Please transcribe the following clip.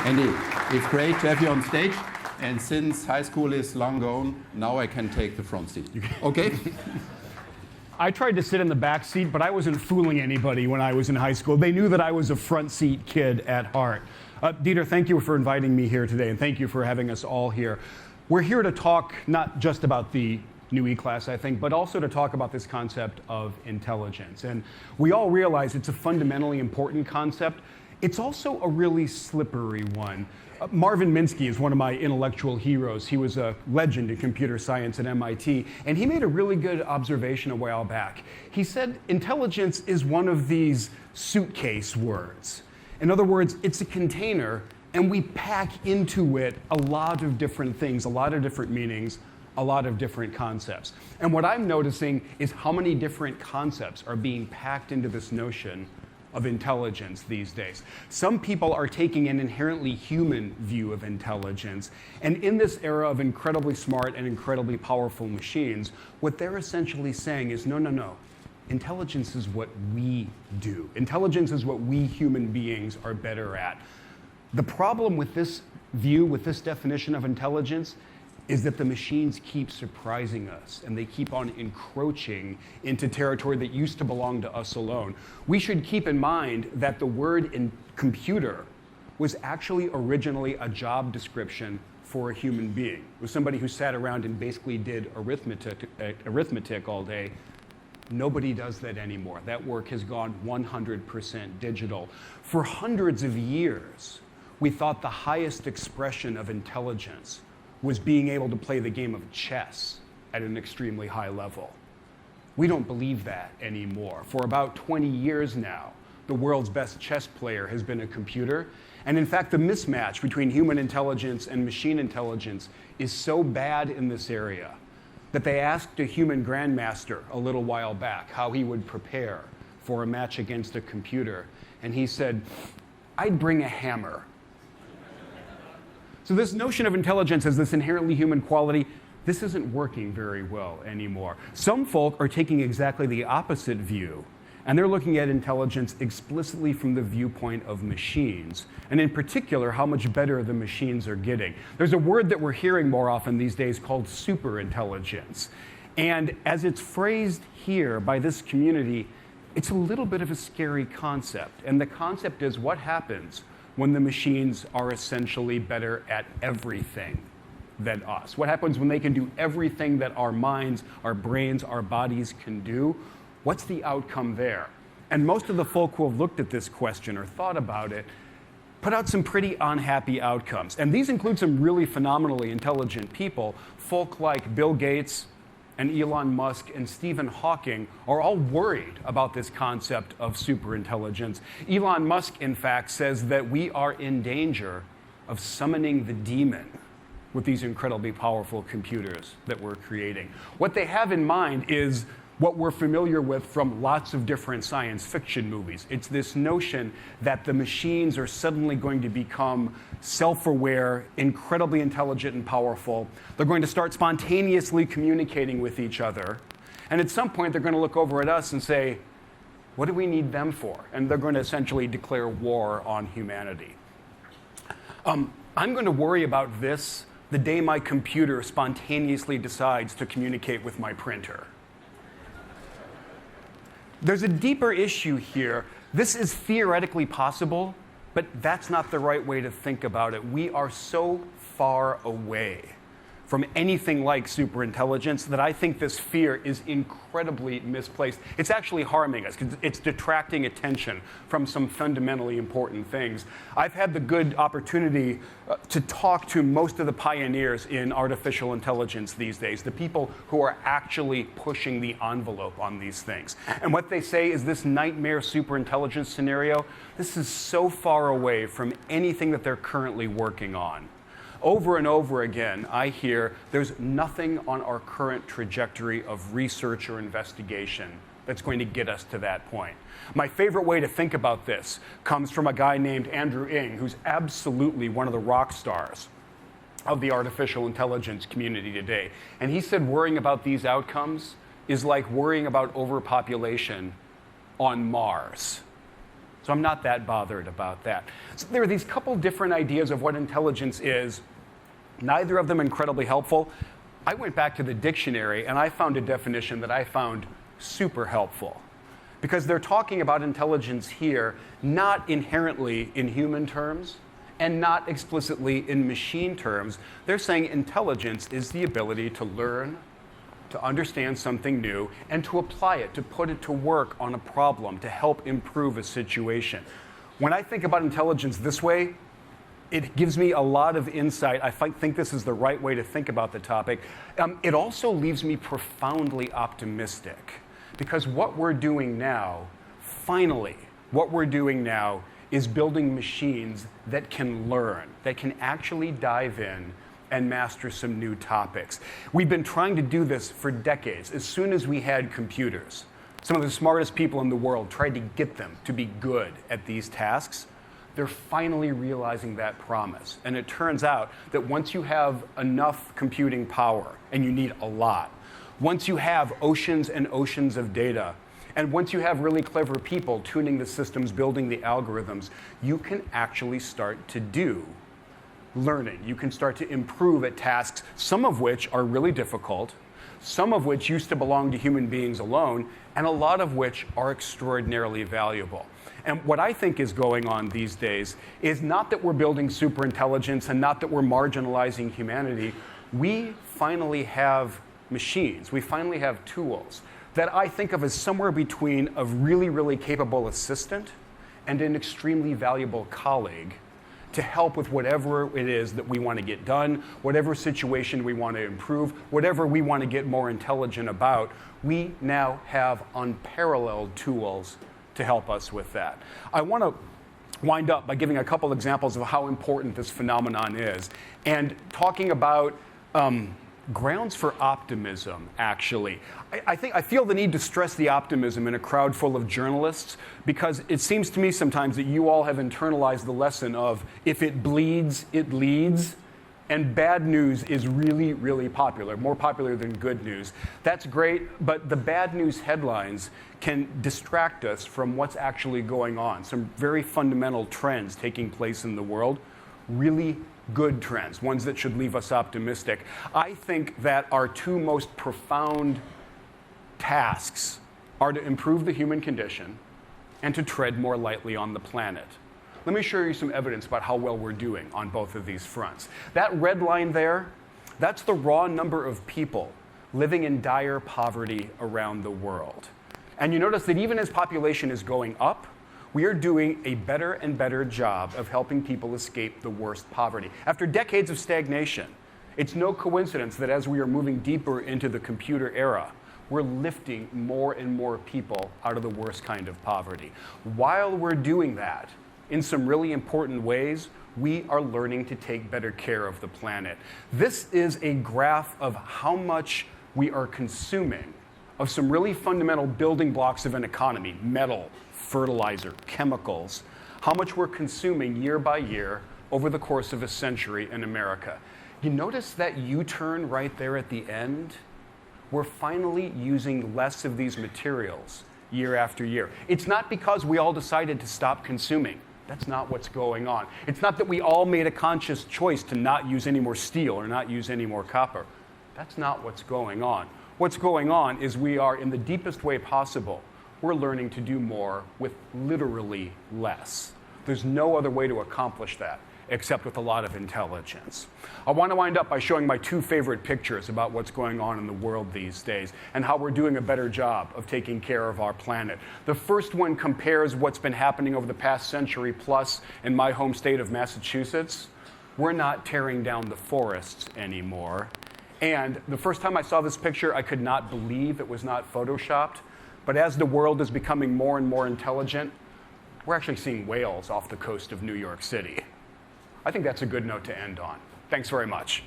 Andy, it's great to have you on stage. And since high school is long gone, now I can take the front seat. Okay? I tried to sit in the back seat, but I wasn't fooling anybody when I was in high school. They knew that I was a front seat kid at heart. Dieter, thank you for inviting me here today, and thank you for having us all here. We're here to talk not just about the new E-Class, I think, but also to talk about this concept of intelligence. And we all realize it's a fundamentally important concept. It's also a really slippery one. Marvin Minsky is one of my intellectual heroes. He was a legend in computer science at MIT, and he made a really good observation a while back. He said intelligence is one of these suitcase words. In other words, it's a container, and we pack into it a lot of different things, a lot of different meanings, a lot of different concepts. And what I'm noticing is how many different concepts are being packed into this notion of intelligence these days. Some people are taking an inherently human view of intelligence, and in this era of incredibly smart and incredibly powerful machines, what they're essentially saying is, no. Intelligence is what we do. Intelligence is what we human beings are better at. The problem with this view, with this definition of intelligence, is that the machines keep surprising us, and they keep on encroaching into territory that used to belong to us alone. We should keep in mind that the word in computer was actually originally a job description for a human being. It was somebody who sat around and basically did arithmetic all day. Nobody does that anymore. That work has gone 100% digital. For hundreds of years, we thought the highest expression of intelligence was being able to play the game of chess at an extremely high level. We don't believe that anymore. For about 20 years now, the world's best chess player has been a computer. And in fact, the mismatch between human intelligence and machine intelligence is so bad in this area that they asked a human grandmaster a little while back how he would prepare for a match against a computer. And he said, "I'd bring a hammer." So this notion of intelligence as this inherently human quality, this isn't working very well anymore. Some folk are taking exactly the opposite view, and they're looking at intelligence explicitly from the viewpoint of machines, and in particular, how much better the machines are getting. There's a word that we're hearing more often these days called superintelligence. And as it's phrased here by this community, it's a little bit of a scary concept. And the concept is what happens when the machines are essentially better at everything than us? What happens when they can do everything that our minds, our brains, our bodies can do? What's the outcome there? And most of the folk who have looked at this question or thought about it put out some pretty unhappy outcomes. And these include some really phenomenally intelligent people. Folk like Bill Gates and Elon Musk and Stephen Hawking are all worried about this concept of superintelligence. Elon Musk, in fact, says that we are in danger of summoning the demon with these incredibly powerful computers that we're creating. What they have in mind is what we're familiar with from lots of different science fiction movies. It's this notion that the machines are suddenly going to become self-aware, incredibly intelligent and powerful. They're going to start spontaneously communicating with each other. And at some point, they're going to look over at us and say, what do we need them for? And they're going to essentially declare war on humanity. I'm going to worry about this the day my computer spontaneously decides to communicate with my printer. There's a deeper issue here. This is theoretically possible, but that's not the right way to think about it. We are so far away from anything like superintelligence that I think this fear is incredibly misplaced. It's actually harming us because it's detracting attention from some fundamentally important things. I've had the good opportunity to talk to most of the pioneers in artificial intelligence these days, the people who are actually pushing the envelope on these things. And what they say is this nightmare superintelligence scenario, this is so far away from anything that they're currently working on. Over and over again, I hear there's nothing on our current trajectory of research or investigation that's going to get us to that point. My favorite way to think about this comes from a guy named Andrew Ng, who's absolutely one of the rock stars of the artificial intelligence community today. And he said worrying about these outcomes is like worrying about overpopulation on Mars. So I'm not that bothered about that. So there are these couple different ideas of what intelligence is, neither of them incredibly helpful. I went back to the dictionary and I found a definition that I found super helpful. Because they're talking about intelligence here not inherently in human terms and not explicitly in machine terms. They're saying intelligence is the ability to learn, to understand something new, and to apply it, to put it to work on a problem, to help improve a situation. When I think about intelligence this way, it gives me a lot of insight. I think this is the right way to think about the topic. It also leaves me profoundly optimistic, because what we're doing now, finally, what we're doing now is building machines that can learn, that can actually dive in and master some new topics. We've been trying to do this for decades. As soon as we had computers, some of the smartest people in the world tried to get them to be good at these tasks. They're finally realizing that promise. And it turns out that once you have enough computing power, and you need a lot, once you have oceans and oceans of data, and once you have really clever people tuning the systems, building the algorithms, you can actually start to do learning. You can start to improve at tasks, some of which are really difficult, some of which used to belong to human beings alone, and a lot of which are extraordinarily valuable. And what I think is going on these days is not that we're building superintelligence and not that we're marginalizing humanity. We finally have machines. We finally have tools that I think of as somewhere between a really, really capable assistant and an extremely valuable colleague to help with whatever it is that we want to get done, whatever situation we want to improve, whatever we want to get more intelligent about. We now have unparalleled tools to help us with that. I want to wind up by giving a couple examples of how important this phenomenon is and talking about grounds for optimism, actually. I feel the need to stress the optimism in a crowd full of journalists, because it seems to me sometimes that you all have internalized the lesson of if it bleeds, it leads, and bad news is really, really popular, more popular than good news. That's great, but the bad news headlines can distract us from what's actually going on, some very fundamental trends taking place in the world, really good trends, ones that should leave us optimistic. I think that our two most profound tasks are to improve the human condition and to tread more lightly on the planet. Let me show you some evidence about how well we're doing on both of these fronts. That red line there, that's the raw number of people living in dire poverty around the world. And you notice that even as population is going up, we are doing a better and better job of helping people escape the worst poverty. After decades of stagnation, it's no coincidence that as we are moving deeper into the computer era, we're lifting more and more people out of the worst kind of poverty. While we're doing that, in some really important ways, we are learning to take better care of the planet. This is a graph of how much we are consuming of some really fundamental building blocks of an economy: metal, fertilizer, chemicals, how much we're consuming year by year over the course of a century in America. You notice that U-turn right there at the end? We're finally using less of these materials year after year. It's not because we all decided to stop consuming. That's not what's going on. It's not that we all made a conscious choice to not use any more steel or not use any more copper. That's not what's going on. What's going on is we are, in the deepest way possible, we're learning to do more with literally less. There's no other way to accomplish that except with a lot of intelligence. I want to wind up by showing my two favorite pictures about what's going on in the world these days and how we're doing a better job of taking care of our planet. The first one compares what's been happening over the past century plus in my home state of Massachusetts. We're not tearing down the forests anymore. And the first time I saw this picture, I could not believe it was not photoshopped. But as the world is becoming more and more intelligent, we're actually seeing whales off the coast of New York City. I think that's a good note to end on. Thanks very much.